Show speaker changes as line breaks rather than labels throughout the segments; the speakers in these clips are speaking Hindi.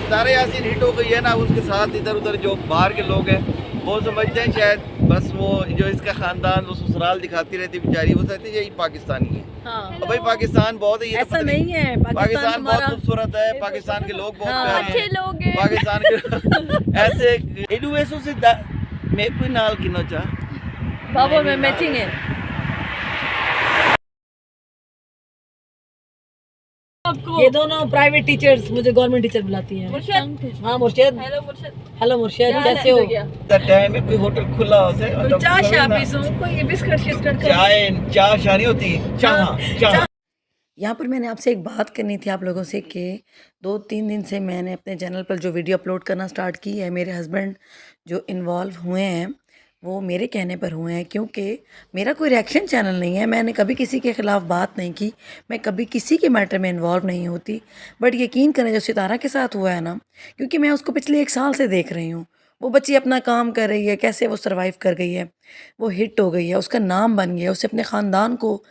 सितारा यासीन हिट हो गई है ना, उसके साथ इधर उधर जो बाहर के लोग हैं वो समझते हैं शायद बस वो जो इसका खानदान वो ससुराल दिखाती रहती बेचारी, वो कहती है यही पाकिस्तानी है।
हाँ।
भाई पाकिस्तान बहुत है, ये
ऐसा नहीं है,
पाकिस्तान बहुत खूबसूरत है, पाकिस्तान के लोग बहुत प्यारे
अच्छे
हैं,
लोग हैं।
पाकिस्तान के ऐसे एडू ऐसो से मैं कोई नाल किनो चा
बाबा में मैचिंग है। ये दोनों प्राइवेट टीचर्स मुझे गवर्नमेंट टीचर बुलाती हैं।
मुर्शद,
हाँ मुर्शद,
हेलो मुर्शद,
हेलो मुर्शद, कैसे हो?
टाइम में कोई होटल खुला हो से
तो चाय शाह पीसूं, कोई बिस्किट शिस्किट
चाय शानी होती चाह।
यहाँ पर मैंने आपसे एक बात करनी थी आप लोगों से कि 2-3 दिन से मैंने अपने चैनल पर जो वीडियो अपलोड करना स्टार्ट की है, मेरे हस्बैंड जो इन्वॉल्व हुए हैं वो मेरे कहने पर हुए हैं, क्योंकि मेरा कोई रिएक्शन चैनल नहीं है, मैंने कभी किसी के ख़िलाफ़ बात नहीं की, मैं कभी किसी के मैटर में इन्वॉल्व नहीं होती। बट यकीन करें जो सितारा के साथ हुआ है ना, क्योंकि मैं उसको पिछले 1 साल से देख रही हूँ, वो बच्ची अपना काम कर रही है, कैसे वो सर्वाइव कर गई है, वो हिट हो गई है, उसका नाम बन गया, उससे अपने ख़ानदान को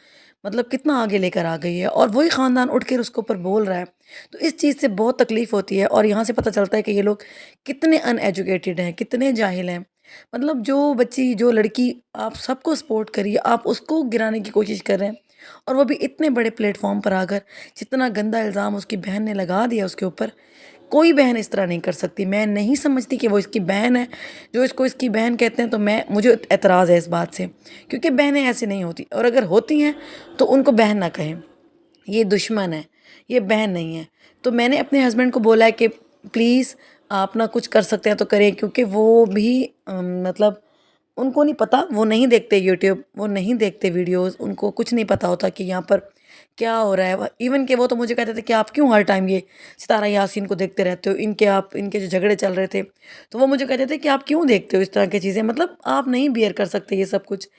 मतलब कितना आगे लेकर आ गई है, और वही ख़ानदान उठ कर उसके ऊपर बोल रहा है। तो इस चीज़ से बहुत तकलीफ़ होती है, और यहाँ से पता चलता है कि ये लोग कितने अनएजुकेटेड हैं, कितने जाहिल हैं। मतलब जो बच्ची, जो लड़की आप सबको सपोर्ट करिए, आप उसको गिराने की कोशिश कर रहे हैं, और वो भी इतने बड़े प्लेटफॉर्म पर आकर जितना गंदा इल्ज़ाम उसकी बहन ने लगा दिया उसके ऊपर। कोई बहन इस तरह नहीं कर सकती। मैं नहीं समझती कि वो इसकी बहन है, जो इसको इसकी बहन कहते हैं, तो मुझे एतराज़ है इस बात से, क्योंकि बहनें ऐसी नहीं होती, और अगर होती हैं तो उनको बहन ना कहें, ये दुश्मन है, ये बहन नहीं है। तो मैंने अपने हस्बैंड को बोला है कि प्लीज़ आप ना कुछ कर सकते हैं तो करें, क्योंकि वो भी मतलब उनको नहीं पता, वो नहीं देखते यूट्यूब, वो नहीं देखते वीडियोस, उनको कुछ नहीं पता होता कि यहाँ पर क्या हो रहा है। इवन कि वो तो मुझे कहते थे कि आप क्यों हर टाइम ये सितारा यासीन को देखते रहते हो, इनके जो झगड़े चल रहे थे, तो वो मुझे कहते थे कि आप क्यों देखते हो इस तरह की चीज़ें, मतलब आप नहीं बियर कर सकते ये सब कुछ।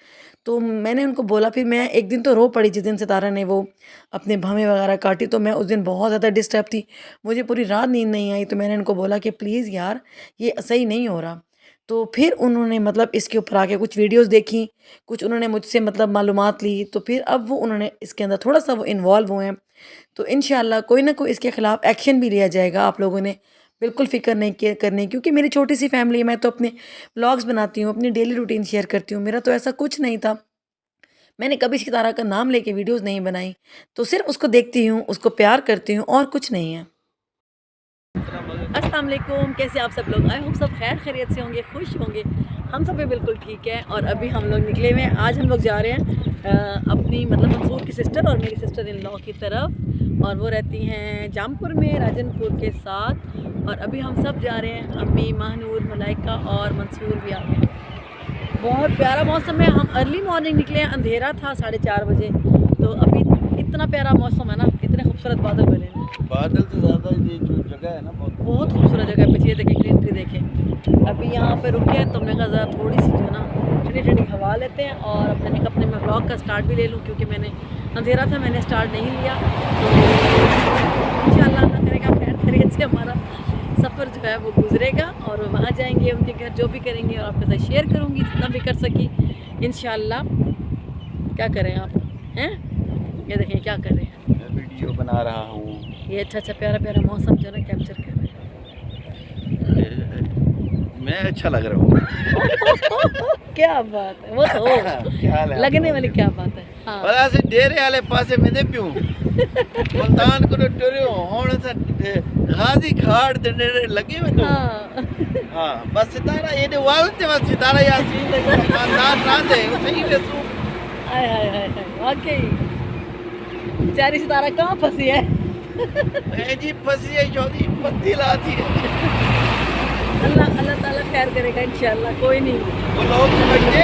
तो मैंने उनको बोला, फिर मैं एक दिन तो रो पड़ी जिस दिन सितारा ने वो अपने भावे वगैरह काटी, तो मैं उस दिन बहुत ज़्यादा डिस्टर्ब थी, मुझे पूरी रात नींद नहीं आई। तो मैंने उनको बोला कि प्लीज़ यार ये सही नहीं हो रहा। तो फिर उन्होंने मतलब इसके ऊपर आके कुछ वीडियोस देखी, कुछ उन्होंने मुझसे मतलब मालूमात ली, तो फिर अब वो उन्होंने इसके अंदर थोड़ा सा वो इन्वॉल्व हुए हैं। तो इंशाल्लाह कोई ना कोई इसके ख़िलाफ़ एक्शन भी लिया जाएगा। आप लोगों ने बिल्कुल फ़िक्र नहीं करनी, क्योंकि मेरी छोटी सी फैमिली है, मैं तो अपने व्लॉग्स बनाती हूँ, अपनी डेली रूटीन शेयर करती हूँ, मेरा तो ऐसा कुछ नहीं था, मैंने कभी सितारा का नाम लेके वीडियोज़ नहीं बनाई, तो सिर्फ उसको देखती हूँ, उसको प्यार करती हूँ, और कुछ नहीं है।
अस्सलाम वालेकुम, कैसे आप सब लोग? आई होप सब खैर खैरियत से होंगे, खुश होंगे। हम सब भी बिल्कुल ठीक है, और अभी हम लोग निकले हुए हैं। आज हम लोग जा रहे हैं अपनी मतलब मंसूर की सिस्टर और मेरी सिस्टर इन लॉ की तरफ, और वो रहती हैं जामपुर में राजनपुर के साथ। और अभी हम सब जा रहे हैं, अम्मी, महानूर, मलाइका और मंसूर भी आ गए। बहुत प्यारा मौसम है, हम अर्ली मॉर्निंग निकले हैं, अंधेरा था 4:30 बजे, तो अभी इतना प्यारा मौसम है ना, इतने खूबसूरत बादल बने हैं।
बादल से ज़्यादा ये जो जगह है ना
बहुत खूबसूरत जगह है। पीछे देखें, ग्रीनरी देखें। अभी यहाँ पे रुके हैं, तो हमने कहा ज़रा थोड़ी सी जो है ना ठंडी ठंडी हवा लेते हैं, और अपने मैं व्लॉग का स्टार्ट भी ले लूँ, क्योंकि मैंने अंधेरा था, मैंने स्टार्ट नहीं लिया। तो इंशाअल्लाह अल्लाह करेगा खैर खैरियत से हमारा सफ़र जो है वो गुजरेगा, और वहाँ जाएंगे उनके घर, जो भी करेंगे और आपके साथ शेयर करूँगी जितना भी कर सकी इंशाअल्लाह। क्या करें आप हैं, ये देखें क्या कर रहे हैं,
मैं वीडियो बना रहा हूँ।
ये अच्छा प्यारा प्यारा मौसम जो है ना कैप्चर कर रहे हैं।
मैं अच्छा लग रहा हूँ।
क्या बात है, वो तो
क्या
लगने वाली क्या बात है। हाँ।
और ऐसे डेरे वाले पासे में दे पियूं मुल्तान को टुरियो होने से गाजी खाड़ ते डेरे लगे में तो हाँ बस सितारा ये दे वालते बस सितारा यासीन दे खानदान ना दे सही बेसू।
हाय हाय हाय वाकई बेचारी सितारा कहाँ फंसी है।
मैं जी फंसी है, चौधी पत्ती लाती है।
अल्लाह ताला खैर करेगा इंशाल्लाह, कोई नहीं।
वो लोग समझते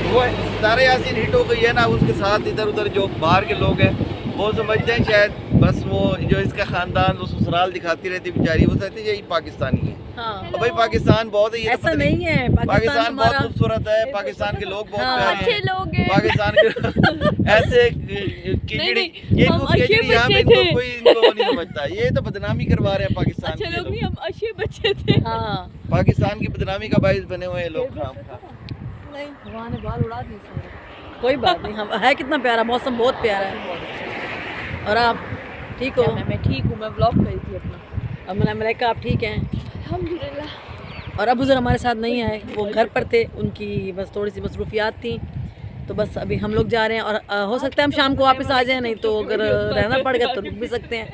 वो सितारा यासीन हिट हो गई है ना, उसके साथ इधर उधर जो बाहर के लोग हैं वो समझते हैं शायद बस वो जो इसका खानदान वो ससुराल दिखाती रहती बेचारी, वो कहती है यही पाकिस्तानी है।
हाँ।
भाई पाकिस्तान बहुत है, ये
ऐसा नहीं है,
पाकिस्तान बहुत खूबसूरत है, पाकिस्तान के लोग बहुत प्यारे
अच्छे
हैं,
लोग हैं।
पाकिस्तान के ऐसे ये
हम
लोग
अच्छे
यहाँ पे
बच्चे थे।
कोई इनको नहीं समझता, ये तो बदनामी करवा रहे हैं पाकिस्तान
अच्छे
के
लोग नहीं,
लोग।
हम अच्छे बच्चे थे।
हाँ
पाकिस्तान की बदनामी का बाइस बने हुए हैं लोग।
नहीं, भगवान ने बाल उड़ा दिए सारे। कोई बात नहीं, हम है कितना प्यारा मौसम, बहुत प्यारा है। और आप ठीक हो?
मैं ठीक हूँ, मैं व्लॉग करी थी अपना।
अब मलाइका आप ठीक हैं?
अल्हम्दुलिल्लाह।
और अबू ज़र हमारे साथ नहीं आए, वो घर पर थे, उनकी बस थोड़ी सी मसरूफियात थी। तो बस अभी हम लोग जा रहे हैं और हो सकता है हम शाम को वापस आ जाएं, नहीं तो अगर रहना पड़ेगा तो रुक भी सकते हैं।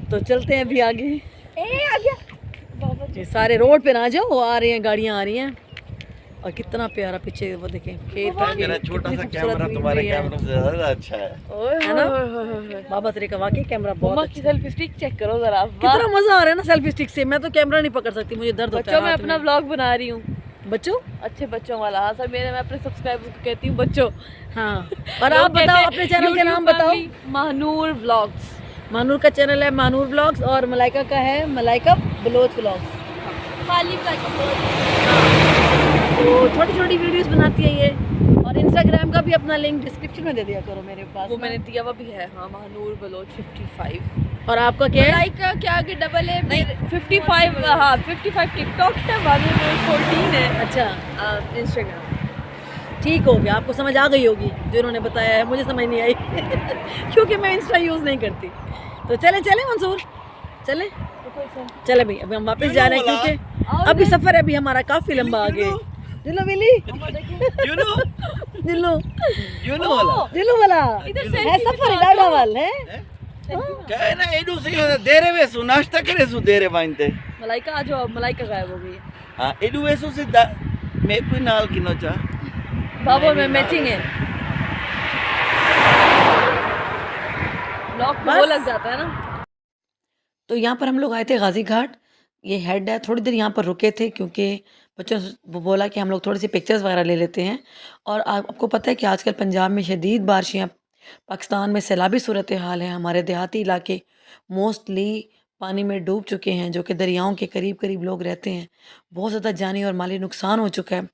तो चलते हैं अभी आगे।
आ गया
जी सारे रोड पे ना जाओ, वो आ रही हैं, गाड़ियाँ आ रही हैं। और कितना प्यारा पीछे वो देखें खेत आगे,
मेरा छोटा
कितनी
सा
खूबसूरत
कैमरा
view
तुम्हारे
है।
कैमरे से ज्यादा अच्छा है।
है ना बाबा तेरे का वाकई कैमरा बहुत
मम्मा
अच्छा
की सेल्फी स्टिक चेक करो जरा।
कितना मजा आ रहा है ना सेल्फी स्टिक से। मैं तो कैमरा नहीं पकड़ सकती, मुझे दर्द होता
बच्चों
है
मैं
हाथ
अपना
में।
व्लॉग बना रही हूँ,
बच्चों
अच्छे बच्चों वाला। हाँ सर, मैं अपने सब्सक्राइबर्स को कहती हूँ बच्चों।
हाँ और आप बताओ अपने चैनल का नाम बताओ।
महानूर व्लॉग्स।
मानूर का चैनल है मानूर व्लॉग्स और मलाइका का है मलाइका बलोच व्लॉग्स।
खाली
तो छोटी छोटी वीडियोस बनाती है ये। और इंस्टाग्राम का भी अपना लिंक डिस्क्रिप्शन में दे दिया करो मेरे पास।
वो मैंने दिया हुआ भी है। हाँ महानूर बलोच 55।
और आपका क्या है?
लाइक का क्या आगे डबल है? नहीं 55। हाँ 55 टिकटॉक है, महानूर 14 है
अच्छा
इंस्टाग्राम।
ठीक हो गया, आपको समझ आ गई होगी जो इन्होंने बताया है, मुझे समझ नहीं आई क्योंकि मैं इंस्टा यूज़ नहीं करती। तो चले चले मंसूर चले चले भाई, अभी हम वापस जा रहे हैं क्योंकि अभी सफ़र है अभी हमारा काफ़ी लंबा आगे। जिलो मिली
You know?
जिलो
You know वाला?
जिलो वाला है सफ़र डाडा वाल है।
क्या है ना एडू से देरे वेसु नाश्ता करे सु देरे बाइंते।
मलाइका आज मलाइका गायब हो गई है।
हाँ एडू वेसु से मैं कोई नाल किनो चा।
बाबू में मैचिंग है। ब्लॉक में वो लग जाता है ना।
तो यहाँ पर हम लोग आए थे गाजी घाट, ये हेड है। थोड़ी देर यहाँ पर रुके थे क्योंकि बच्चों से वो बोला कि हम लोग थोड़ी सी पिक्चर्स वगैरह ले लेते हैं। और आपको पता है कि आजकल पंजाब में शदीद बारिशें, पाकिस्तान में सैलाबी सूरत हाल है। हमारे देहाती इलाके मोस्टली पानी में डूब चुके हैं, जो कि दरियाओं के करीब करीब लोग रहते हैं। बहुत ज़्यादा जानी और माली नुकसान हो चुका है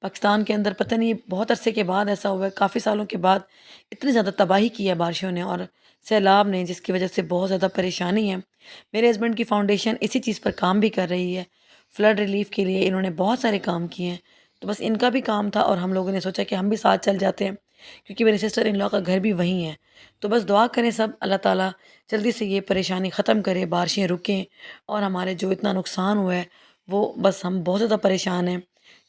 पाकिस्तान के अंदर। पता नहीं बहुत अरसे के बाद ऐसा हुआ है, काफ़ी सालों के बाद इतनी ज़्यादा तबाही की है बारिशों ने और सैलाब ने, जिसकी वजह से बहुत ज़्यादा परेशानी है। मेरे हस्बैंड की फ़ाउंडेशन इसी चीज़ पर काम भी कर रही है, फ़्लड रिलीफ़ के लिए इन्होंने बहुत सारे काम किए हैं। तो बस इनका भी काम था और हम लोगों ने सोचा कि हम भी साथ चल जाते हैं क्योंकि मेरे सिस्टर इन लॉ का घर भी वहीं है। तो बस दुआ करें सब, अल्लाह ताला जल्दी से ये परेशानी ख़त्म करे, बारिशें रुकें और हमारे जो इतना नुकसान हुआ है वो, बस हम बहुत ज़्यादा परेशान हैं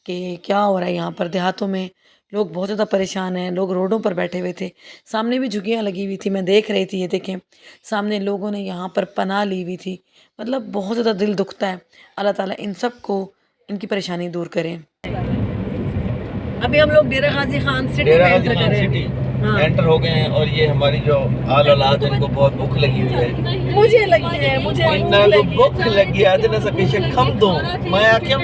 कि क्या हो रहा है यहाँ पर। देहातों में लोग बहुत ज़्यादा परेशान हैं, लोग रोडों पर बैठे हुए थे। सामने भी झुग्गियाँ लगी हुई थी, मैं देख रही थी, ये देखें सामने लोगों ने यहाँ पर पनाह ली हुई थी। मतलब बहुत ज़्यादा दिल दुखता है। अल्लाह ताला इन सब को इनकी परेशानी दूर करें।
अभी हम लोग डेरा गाजी खान सिटी में एंटर कर रहे हैं। हाँ।
एंटर हो गए हैं और ये हमारी जो आल औलाद है इनको बहुत भूख लगी हुई है।
मुझे लगी है, मुझे
इन्ना को भूख लगी है ना सके खम दो मैं आखिया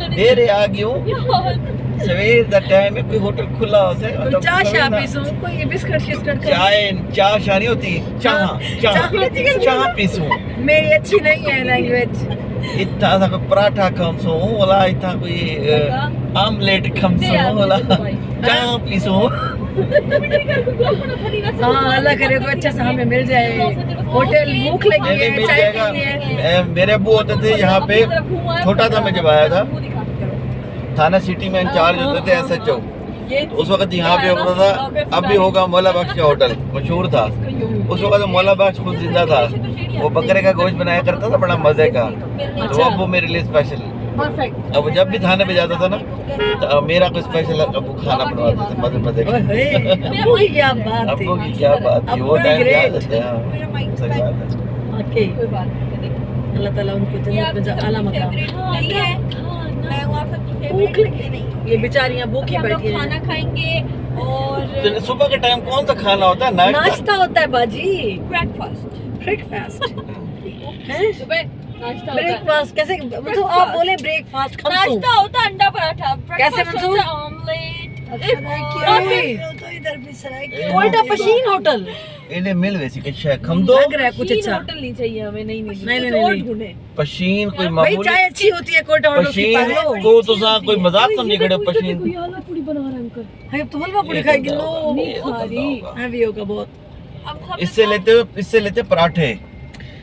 देर आ गई हूं। सवेर दा टाइम है, कोई होटल खुला हो से
तो चाय शाह पीसूं, कोई बिस्किट शिस्किट खा।
चाय शानी होती चाह पीसूं।
मेरी अच्छी नहीं है लैंग्वेज।
इतना सा कोई पराठा खमसो वाला, इतना कोई आमलेट खमसो वाला, चाह पीसूं।
हाँ अल्लाह करे कोई अच्छा सा हमें मिल जाए होटल। भूख लगी है,
मिल
चाय
जाएगा।
पीनी है।
मेरे अब्बू होते थे यहाँ पे, छोटा था मैं जब आया था, थाना सिटी में इंचार्ज होते थे SHO। उस वक्त यहाँ पे होता था, अब भी होगा मौला बख्श का होटल, मशहूर था उस वक्त। मौला बख्श खुद जिंदा था, वो बकरे का गोश्त बनाया करता था बड़ा मजे का। तो अब वो मेरे लिए स्पेशल, अब जब भी थाने पे जाता था ना तो मेरा कोई स्पेशल अबू खाना बनवाते थे मजे मजे का।
अब्बू की क्या बात
अब्बू की क्या बात थी, वो टाइम याद आता है। हाँ, सही बात है।
ओके अल्लाह ताला उनको जन्नत में आला मकाम। भूख लगी नहीं, ये बेचारियां भूखी बैठी हैं।
खाना खाएंगे और
तो सुबह के टाइम कौन सा खाना होता है?
नाश्ता होता है बाजी,
ब्रेकफास्ट।
ब्रेकफास्ट
सुबह नाश्ता होता है।
ब्रेकफास्ट कैसे, मतलब आप बोले ब्रेकफास्ट
नाश्ता होता है अंडा पराठा।
कैसे मंसूर?
ऑमलेट।
कोयटा पशीन होटल
इन्हें मिल वैसी के शेख हम दो
लग रहा है कुछ अच्छा।
होटल नहीं चाहिए हमें। नहीं नहीं
नहीं, नहीं, नहीं।
पशीन कोई
भाई
मामूली
चाय अच्छी होती है कोयटा होटल की,
पशीन
पागलो।
को तो सा कोई मजाक समझे खड़े हो पशीन।
पूरी बना रहा है अंकल।
हाय अब तो हलवा पूरी खाएगी लो।
खारी।
हैवी होगा बहुत।
अब हम
इससे लेते पराठे।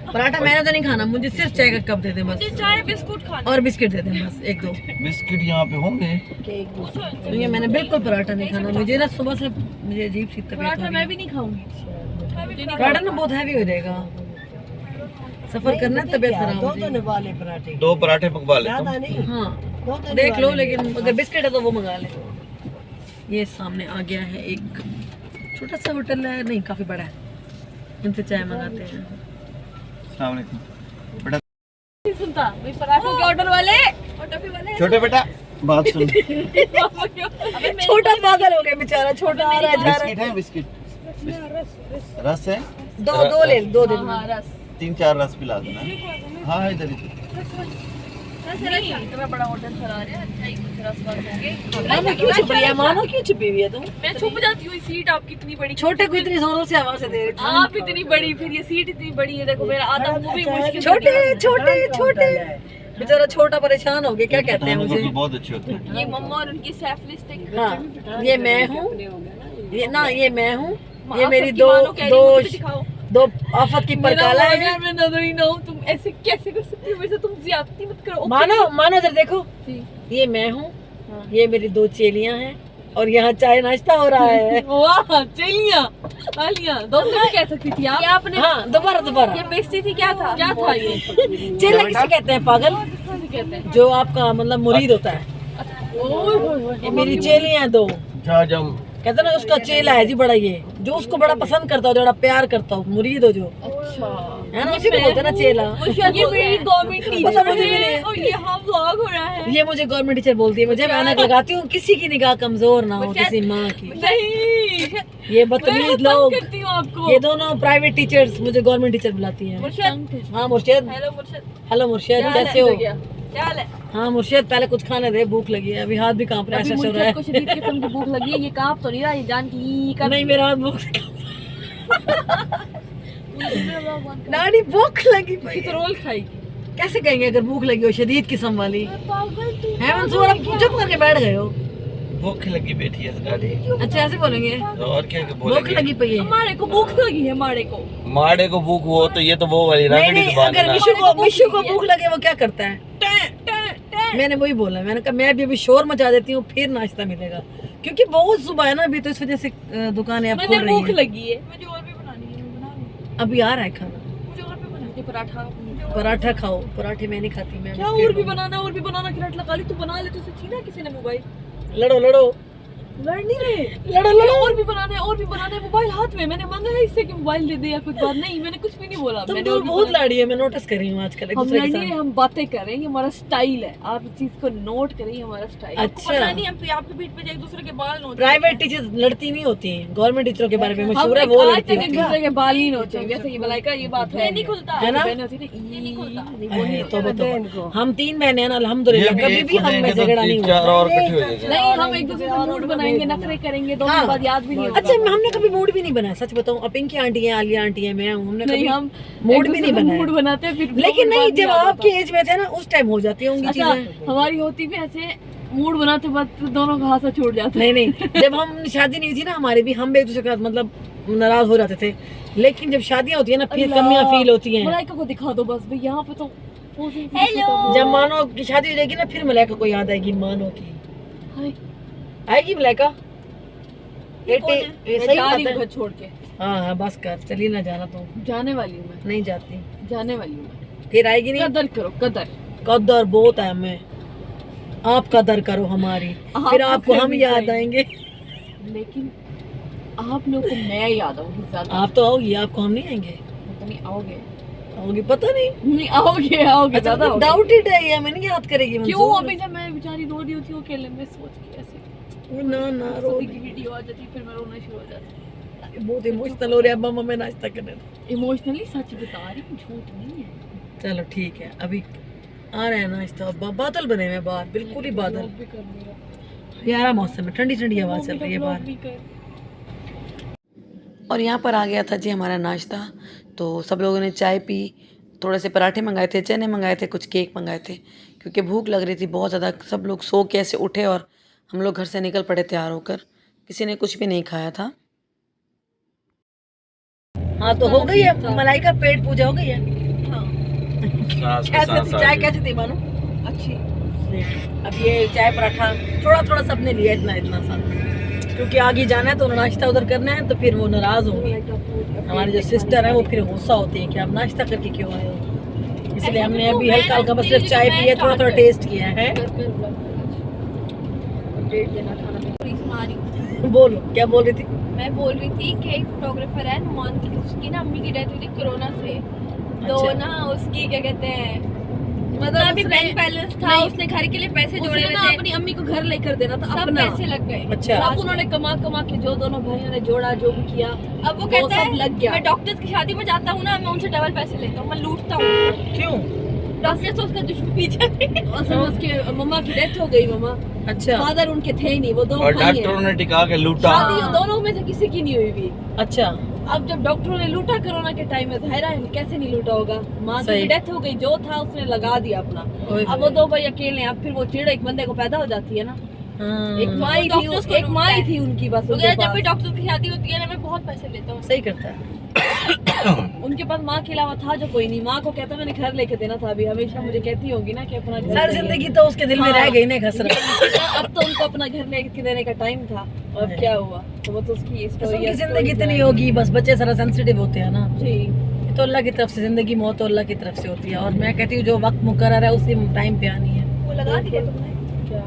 पराठा मैंने तो नहीं खाना, मुझे सिर्फ चाय का कप दे दे बस,
चाय बिस्कुट खाना
और बिस्किट दे दे बस, एक दो।
बिस्किट यहाँ पे होंगे।
तो ये मैंने बिल्कुल पराठा नहीं खाना, मुझे ना सुबह से मुझे अजीब सी तबीयत
पराठा
हो
मैं
रही
भी नहीं खाऊंगी।
है। पराठा ना बहुत हैवी हो जाएगा।
सफर करना है, तबीयत खराब हो जाएगी।
वाले पराठे
2 पराठे मंगवा लेता हूँ।
नहीं
हाँ देख लो, लेकिन अगर बिस्किट है तो वो मंगा ले। ये सामने आ गया है एक छोटा सा होटल है, नहीं काफी बड़ा है, इनसे चाय मंगाते हैं।
अस्सलाम वालेकुम बेटा।
नहीं सुनता भाई पराठों के ऑर्डर वाले और टफी वाले
छोटे बेटा बात सुन।
छोटा पागल हो गया बेचारा, छोटा आ रहा है जा रहा
बिस्किट है, बिस्किट रस है,
है। दो ले, दो दे दो।
रस
3-4 रस पिला देना। हाँ इधर ही।
इतना बड़ा होटल चला रहे हैं, अच्छा ही कुछ रस वस होंगे।
मानो क्यों छुप रही है, मानो क्यों छुपी हुई है तुम?
मैं छुप जाती हूँ, सीट आपकी इतनी बड़ी,
छोटे को इतनी जोरों से आवाज दे रही थी।
आप इतनी बड़ी, फिर ये सीट इतनी बड़ी है, देखो मेरा आधा मुंह भी मुश्किल से
छोटे
निकल
छोटे छोटे बेचारा छोटा परेशान हो गया। क्या कहते हैं मुझे?
बहुत अच्छे होते हैं।
रहा है। ये मम्मा और उनकी सेफलिस्टिक।
हाँ ये मैं हूँ, ये ना ये मैं हूँ, ये
आप
मेरी
सबकी
दो
मानो कह रही
दो
हो, मुझे दिखाओ।
दो आफत की परकाला है।
मेरा मैं नजर ही ना हूँ, तुम ऐसे कैसे कर सकती हो मेरे से? तुम ज्यादती मत करो।
मानो मानो इधर देखो,
जी।
ये मैं हूँ, ये मेरी 2 चेलियां हैं और यहाँ चाय नाश्ता हो रहा है।
वाह चलिया आलिया दोस्तों भी कह सकती थी आप। ये आपने
हाँ दोबारा दोबारा।
ये बेइज्जती थी, क्या था? क्या था ये?
चेला किसे कहते हैं पागल?
कहते हैं
जो आपका मतलब मुरीद होता है। ये मेरी चेलियां हैं 2। कहते ना उसका चेला है जी बड़ा, ये जो उसको बड़ा पसंद करता हो, जो बड़ा प्यार करता हो, मुरीद हो जो,
अच्छा
है ना, उसी को बोलते हैं ना चेला।
ये मेरी गवर्नमेंट
पता
टीचर
मुझे भी नहीं
है
है।
और यहाँ व्लॉग हो रहा है।
ये मुझे गवर्नमेंट टीचर बोलती है, मुझे मैं ऐनक लगाती हूँ, किसी की निगाह कमजोर ना हो, किसी माँ की।
नहीं
ये बदतमीज लोग,
करती हूँ आपको।
ये दोनों प्राइवेट टीचर्स मुझे गवर्नमेंट टीचर बुलाती हैं।
मुर्शद,
हाँ मुर्शद,
हेलो मुर्शद,
हेलो मुर्शद,
क्या
कैसे हो?
क्या हाल है?
हाँ मुर्शद पहले कुछ खाने दे, भूख लगी है, अभी हाथ भी कांप रहा है,
अभी
ऐसा चल रहा
मुर्शद
है।
को शदीद किस्म की भूख लगी है, ये कांप तो नहीं रहा, ये जान की कर
नहीं मेरा हाथ भूख नानी भूख लगी भाई।
तो रोल खाएगी।
कैसे कहेंगे अगर भूख लगी हो शदीद किस्म वाली?
पागल तू।
है मंसूर, अब चुप करके बैठ गए हो।
भूख लगी बैठी है गाड़ी।
अच्छा ऐसे बोलेंगे,
और क्या
भूख
बोलेंगे?
लगी पई है।
हमारे को भूख लगी है, हमारे को।
माड़े को भूख हो तो ये तो वो वाली
नहीं
रागड़ी
नहीं,
जुबान है
अगर
ना।
मिशु को भूख लगे वो क्या करता है? मैंने वही बोला, मैंने कहा मैं भी अभी शोर मचा देती हूँ, फिर नाश्ता मिलेगा, क्योंकि बहुत सुबह है ना अभी, तो इस वजह से दुकानें अब खोल
मुझे
रही
भूख
हैं।
लगी है, मुझे और भी बनानी है, मैं बना लूं।
अभी आ रहा है खाना,
मुझे और भी बनानी है पराठा।
पराठा खाओ। पराठे मैं नहीं खाती, मैं
क्या
बिस्किट
और भी
खाऊंगी।
बनाना, और भी बनाना, किराट लगा ली तू, बना ले, तुझसे छीना किसी ने मोबाइल?
लड़ो लड़ो
लड़ नहीं रहे।
लड़ो लड़ो।
और भी बनाना है, और भी बनाना है। मोबाइल हाथ में, मैंने मांगा है इससे कि मोबाइल दे दे या कुछ बात नहीं, मैंने कुछ भी नहीं बोला।
तुम
मैंने
तो
और भी
बहुत
बनाना-
लाड़ी है, मैं नोटिस कर रही हूँ आजकल एक
हम
दूसरे
लड़
के
नहीं रहे,
साथ।
हम बातें कर रहे हैं, ये हमारा स्टाइल है। आप इस चीज को नोट करें, ये हमारा स्टाइल है।
अच्छा।
पता नहीं, हम तो आपके बीच में एक दूसरे के बाल नोच
प्राइवेट टीचर्स लड़ती नहीं होती हैं, गवर्नमेंट टीचरों के बारे में
हम
मशहूर है, वो
आज
लड़ती
तक एक
होती है।
दूसरे के बाल नहीं नोचे, जैसे कि मलाई का ये बात है, नहीं खुलता
है ना?
बहनें होती थी, ये नहीं खुलता।
अरे, तो हम 3 बहनें हैं ना, अल्हम्दुलिल्लाह, कभी भी हम में झगड़ा नहीं हुआ।
4 और इकट्ठे हो जाएंगे।
नहीं, हम एक दूसरे से मूड बनाएंगे, नखरे करेंगे, दोनों
हाँ।
बात याद भी नहीं होगा।
अच्छा हमने कभी मूड भी नहीं बनाया, सच बताऊं, अब पिंकी आंटी है, आलिया आंटी है, मैं हूँ, हमने
नहीं,
कभी
हम
मूड भी नहीं बनाया।
मूड बनाते हैं, फिर
लेकिन नहीं, जब
याद
आपके
आता।
एज में थे ना, उस टाइम हो जाती होंगी
अच्छा,
चीजें।
हमारी होती भी ऐसे, मूड बनाते वक्त दोनों का हाथ छूट जाता
नहीं नहीं, जब हम शादी नहीं हुई थी ना हमारी भी, हम भी एक दूसरे के साथ मतलब नाराज हो जाते थे, लेकिन जब शादियां होती है ना, फिर कमियां फील होती हैं।
मलाइका को दिखा दो बस भाई, यहाँ पे तो हेलो।
जब मानो की शादी हो जाएगी ना, फिर मलाइका को याद आएगी मानो की, आएगी मलाइका। ये सही बात है।
घर छोड़ के
हाँ हाँ बस कर, चली ना जाना तो।
जाने वाली हूँ मैं,
नहीं जाती,
जाने वाली हूँ मैं।
फिर आएगी नहीं।
कदर करो, कदर।
कदर बहुत है हमें, आप कदर करो हमारी, फिर आपको हम याद आएंगे।
लेकिन आप लोग को मैं याद आऊंगी ज्यादा।
आप तो आओगी, आपको हम नहीं आएंगे।
पता नहीं आओगे,
आओगी पता नहीं।
नहीं आओगे, आओगे
अच्छा
ज्यादा आओगे।
डाउटेड है ये, हमें नहीं याद करेगी
क्यों?
मंसूर।
अभी जब मैं बेचारी रो रही होती हूँ अकेले में, सोच के ऐसे
ना ना रो
सभी की वीडियो आ जाती, फिर मैं रोना शुरू हो जाती।
बहुत इमोशनल हो रहे हैं। अब हमें नाश्ता करने दो।
इमोशनली सच बता रही हूँ, झूठ नहीं है।
चलो ठीक है, अभी आ रहे हैं नाश्ता। बादल बने हुए हैं बाहर, बिल्कुल ही बादल,
भी कर मेरा,
प्यारा मौसम है, ठंडी ठंडी हवा चल रही है बाहर।
भी कर।
और यहाँ पर आ गया था जी हमारा नाश्ता। तो सब लोगों ने चाय पी, थोड़े से पराठे मंगाए थे, चने मंगाए थे, कुछ केक मंगाए थे, क्योंकि भूख लग रही थी बहुत ज़्यादा। सब लोग सो के ऐसे उठे और हम लोग घर से निकल पड़े तैयार होकर। किसी ने कुछ भी नहीं खाया था। हाँ तो हो गई है मलाई का पेट पूजा, हो गई है। कैसे थी चाय, कैसी थी मानो?
अच्छी।
अब ये चाय पराठा थोड़ा थोड़ा सबने लिया, इतना इतना सा, क्योंकि आगे जाना है तो नाश्ता उधर करना है, तो फिर वो नाराज़ होंगी। हमारी जो सिस्टर है वो फिर गुस्सा होती है कि आप नाश्ता करके क्यों आए हो।
इसलिए हमने अभी हल्का हल्का बस सिर्फ चाय पी है, थोड़ा थोड़ा टेस्ट किया है। अपडेट देना खाना। बोलो क्या बोल रही थी?
मैं बोल रही थी कि एक फोटोग्राफर है नुमान की, उसकी ना अम्मी की डेथ हुई थी कोरोना से। तो
अच्छा।
ना उसकी क्या कहते हैं,
मतलब
अभी
उसने-
बैंक बैलेंस था, उसने घर के लिए पैसे जोड़े हुए थे,
अपनी अम्मी को घर लेकर देना था,
सब
अपना
पैसे लग गए।
अच्छा। अब उन्होंने कमा कमा के जो दोनों भाइयों ने जोड़ा, जो भी किया,
अब वो कहता
सब
है
लग गया।
मैं डॉक्टर्स की शादी में जाता हूँ ना, मैं उनसे डबल पैसे लेता हूँ, मैं लूटता हूँ।
क्यों?
डॉक्टर से उसका दुश्मनी जाती है।
असल में उसके मम्मा की डेथ हो गई। मम्मा अच्छा, फादर उनके थे ही नहीं, वो दो
और
भाई हैं।
डॉक्टरों ने टिका के लूटा।
शादी दोनों में से किसी की नहीं हुई भी। अच्छा, अब जब डॉक्टरों ने लूटा कोरोना के टाइम में, जाहिर है कैसे नहीं लूटा होगा। माँ की डेथ हो गई, जो था उसने लगा दिया अपना। अब वो दो भाई अकेले हैं, अब फिर वो चिड़ एक बंदे को पैदा हो जाती है ना। एक माँ ही थी, एक माँ ही थी उनकी बस।
जब भी डॉक्टर की शादी होती है ना, मैं बहुत पैसे लेता हूँ।
सही करता है। उनके पास माँ के अलावा था जो कोई नहीं। माँ को कहता मैंने घर लेके देना था, अभी हमेशा मुझे कहती होगी ना कि अपना घर सारी जिंदगी तो उसके दिल में रह गई ना खसरा। अब तो उनको अपना घर लेके देने का टाइम था, और अब क्या हुआ? तो वो तो उसकी स्टोरी है। जिंदगी इतनी होगी, बस बच्चे सारा सेंसिटिव होते हैं ना जी। तो अल्लाह की तरफ से जिंदगी, मौत तो अल्लाह की तरफ से होती है। और मैं कहती हूँ जो वक्त मुकर्रर है उसी टाइम पे आनी है।
वो लगा दिया तुमने
क्या?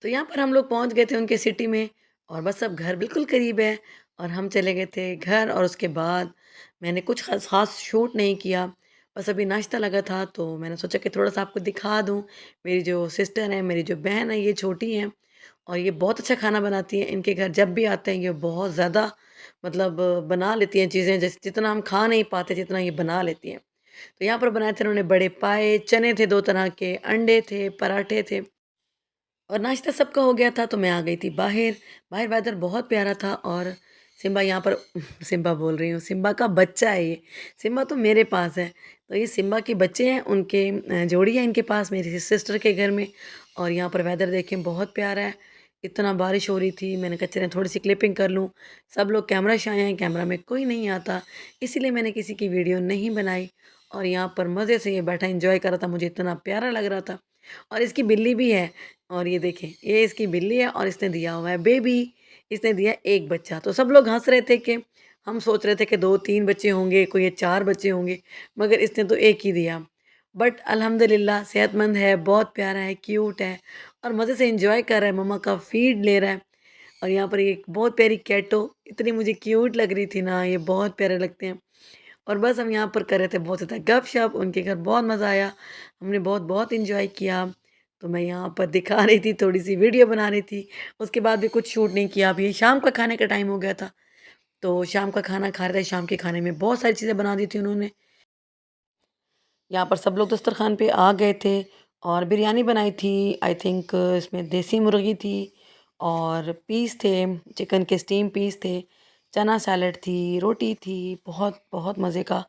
तो यहाँ पर हम लोग पहुँच गए थे उनके सिटी में, और बस अब घर बिल्कुल करीब है, और हम चले गए थे घर। और उसके बाद मैंने कुछ ख़ास शूट नहीं किया, बस अभी नाश्ता लगा था तो मैंने सोचा कि थोड़ा सा आपको दिखा दूँ। मेरी जो सिस्टर है, मेरी जो बहन है, ये छोटी हैं और ये बहुत अच्छा खाना बनाती हैं। इनके घर जब भी आते हैं ये बहुत ज़्यादा मतलब बना लेती हैं चीज़ें, जैसे जितना हम खा नहीं पाते जितना ये बना लेती हैं। तो यहाँ पर बनाए थे उन्होंने बड़े पाए, चने थे 2 तरह के, अंडे थे, पराठे थे। और नाश्ता सबका हो गया था तो मैं आ गई थी बाहर। बाहर वेदर बहुत प्यारा था, और सिम्बा यहाँ पर सिम्बा बोल रही हूँ, सिम्बा का बच्चा है ये। सिम्बा तो मेरे पास है, तो ये सिम्बा के बच्चे हैं, उनके जोड़ी है इनके पास मेरी सिस्टर के घर में। और यहाँ पर वेदर देखें बहुत प्यारा है। इतना बारिश हो रही थी, मैंने कहा चलें थोड़ी सी क्लिपिंग कर लूँ। सब लोग कैमरा शाए हैं, कैमरा में कोई नहीं आता, इसीलिए मैंने किसी की वीडियो नहीं बनाई। और यहाँ पर मज़े से ये बैठा एंजॉय कर रहा था, मुझे इतना प्यारा लग रहा था। और इसकी बिल्ली भी है, और ये देखें ये इसकी बिल्ली है, और इसने दिया हुआ है बेबी, इसने दिया एक बच्चा। तो सब लोग हंस रहे थे कि हम सोच रहे थे कि 2-3 बच्चे होंगे, कोई ये 4 बच्चे होंगे, मगर इसने तो एक ही दिया। बट अल्हम्दुलिल्लाह सेहतमंद है, बहुत प्यारा है, क्यूट है, और मज़े से एंजॉय कर रहा है, मम्मा का फीड ले रहा है। और यहाँ पर एक बहुत प्यारी कैटो, इतनी मुझे क्यूट लग रही थी ना, ये बहुत प्यारे लगते हैं। और बस हम यहाँ पर कर रहे थे बहुत ज़्यादा गपशप, उनके घर बहुत मज़ा आया, हमने बहुत बहुत एंजॉय किया। तो मैं यहाँ पर दिखा रही थी, थोड़ी-सी वीडियो बना रही थी, उसके बाद भी कुछ शूट नहीं किया। अब ये शाम का खाने का टाइम हो गया था, तो शाम का खाना खा रहे थे। शाम के खाने में बहुत सारी चीज़ें बना दी थी उन्होंने। यहाँ पर सब लोग दस्तरखान पे आ गए थे, और बिरयानी बनाई थी, आई थिंक इसमें देसी मुर्गी थी, और पीस थे, चिकन के स्टीम पीस थे, चना सैलड थी, रोटी थी। बहुत बहुत मज़े का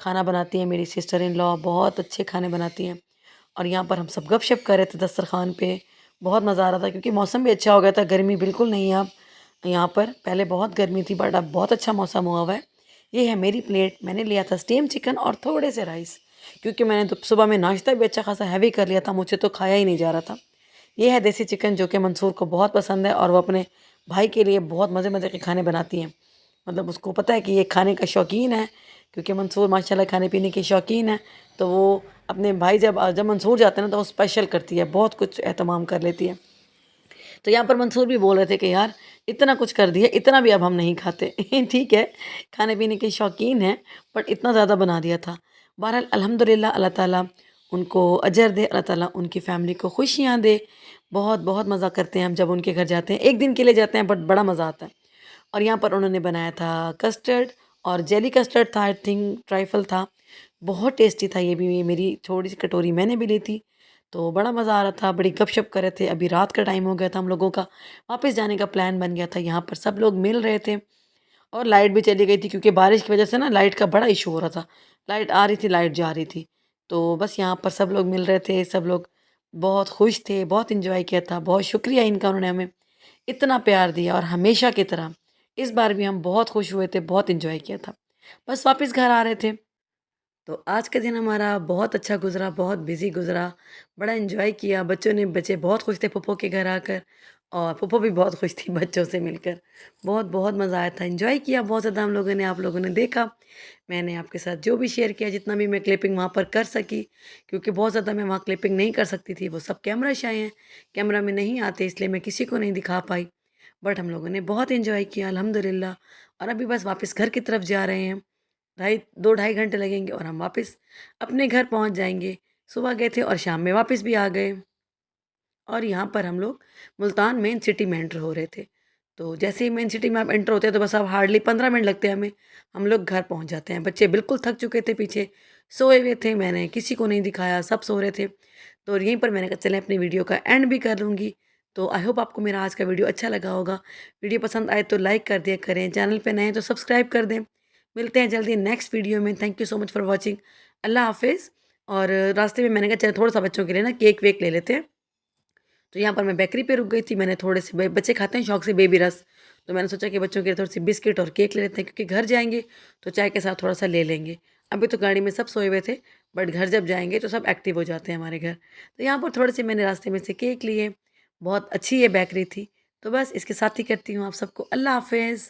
खाना बनाती हैं मेरी सिस्टर इन लॉ, बहुत अच्छे खाने बनाती हैं। और यहाँ पर हम सब गपशप कर रहे थे दस्तरखान पे, बहुत मज़ा आ रहा था क्योंकि मौसम भी अच्छा हो गया था, गर्मी बिल्कुल नहीं है अब यहाँ पर। पहले बहुत गर्मी थी बट अब बहुत अच्छा मौसम हुआ हुआ है। ये है मेरी प्लेट, मैंने लिया था स्टीम चिकन और थोड़े से राइस, क्योंकि मैंने तो सुबह में नाश्ता भी अच्छा खासा हैवी कर लिया था, मुझसे तो खाया ही नहीं जा रहा था। ये है देसी चिकन जो कि मंसूर को बहुत पसंद है, और वो अपने भाई के लिए बहुत मज़े मज़े के खाने बनाती हैं।
मतलब उसको पता है कि ये खाने का शौकीन है, क्योंकि मंसूर माशाल्लाह खाने पीने की शौकीन है। तो वो अपने भाई जब मंसूर जाते हैं ना तो वो स्पेशल करती है, बहुत कुछ एहतमाम कर लेती है। तो यहाँ पर मंसूर भी बोल रहे थे कि यार इतना कुछ कर दिया, इतना भी अब हम नहीं खाते। ठीक है, खाने पीने के शौकीन हैं, बट इतना ज़्यादा बना दिया था। बहरहाल अल्हम्दुलिल्लाह, अल्लाह ताला उनको अजर दे, अल्लाह ताला उनकी फ़ैमिली को खुशियाँ दे। बहुत बहुत मज़ा करते हैं हम जब उनके घर जाते हैं, एक दिन के लिए जाते हैं बट बड़ा मज़ा आता है। और यहाँ पर उन्होंने बनाया था कस्टर्ड, और जेली कस्टर्ड था, आई थिंक ट्राइफल था। बहुत टेस्टी था ये भी, मेरी थोड़ी सी कटोरी मैंने भी ली थी। तो बड़ा मज़ा आ रहा था, बड़ी गपशप कर रहे थे। अभी रात का टाइम हो गया था, हम लोगों का वापस जाने का प्लान बन गया था। यहाँ पर सब लोग मिल रहे थे और लाइट भी चली गई थी, क्योंकि बारिश की वजह से ना लाइट का बड़ा इशू हो रहा था। लाइट आ रही थी, लाइट जा रही थी। तो बस यहाँ पर सब लोग मिल रहे थे, सब लोग बहुत खुश थे, बहुत इन्जॉय किया था। बहुत शुक्रिया इनका, उन्होंने हमें इतना प्यार दिया, और हमेशा की तरह इस बार भी हम बहुत खुश हुए थे, बहुत इन्जॉय किया था। बस वापस घर आ रहे थे। तो आज का दिन हमारा बहुत अच्छा गुज़रा, बहुत बिज़ी गुज़रा, बड़ा एन्जॉय किया। बच्चे बहुत खुश थे फूफो के घर आकर, और फूफो भी बहुत खुश थी बच्चों से मिलकर। बहुत बहुत मज़ा आया था, एन्जॉय किया बहुत ज़्यादा हम लोगों ने, आप लोगों ने देखा। मैंने आपके साथ जो भी शेयर किया, जितना भी मैं क्लिपिंग वहाँ पर कर सकी, क्योंकि बहुत ज़्यादा मैं वहाँ क्लिपिंग नहीं कर सकती थी, वो सब कैमरा शाय हैं, कैमरा में नहीं आते, इसलिए मैं किसी को नहीं दिखा पाई। बट हम लोगों ने बहुत एन्जॉय किया अल्हम्दुलिल्लाह। और अभी बस वापस घर की तरफ जा रहे हैं। 2 ढाई घंटे लगेंगे और हम वापस अपने घर पहुंच जाएंगे। सुबह गए थे और शाम में वापस भी आ गए। और यहाँ पर हम लोग मुल्तान मेन सिटी में एंटर हो रहे थे। तो जैसे ही मेन सिटी में आप एंटर होते हैं तो बस अब हार्डली 15 मिनट लगते हैं हमें, हम लोग घर पहुँच जाते हैं। बच्चे बिल्कुल थक चुके थे, पीछे सोए हुए थे, मैंने किसी को नहीं दिखाया, सब सो रहे थे। तो यहीं पर मैंने कहा चलें अपनी वीडियो का एंड भी कर लूँगी। तो आई होप आपको मेरा आज का वीडियो अच्छा लगा होगा। वीडियो पसंद आए तो लाइक कर दिया करें, चैनल पे नए हैं तो सब्सक्राइब कर दें। मिलते हैं जल्दी नेक्स्ट वीडियो में। Thank you so much for watching. अल्लाह हाफिज़। और रास्ते में मैंने कहा चलो थोड़ा सा बच्चों के लिए ना केक वेक ले लेते हैं। तो यहाँ पर मैं बेकरी पे रुक गई थी। मैंने थोड़े से बच्चे खाते हैं शौक से बेबी रस, तो मैंने सोचा कि बच्चों के लिए थोड़ी सी बिस्किट और केक ले लेते हैं, क्योंकि घर जाएंगे तो चाय के साथ थोड़ा सा ले लेंगे। अभी तो गाड़ी में सब सोए हुए थे, बट घर जब जाएंगे तो सब एक्टिव हो जाते हैं हमारे घर। तो यहाँ पर थोड़े से मैंने रास्ते में से केक लिए। बहुत अच्छी ये बेकरी थी। तो बस इसके साथ ही करती हूँ आप सबको अल्लाह हाफिज़।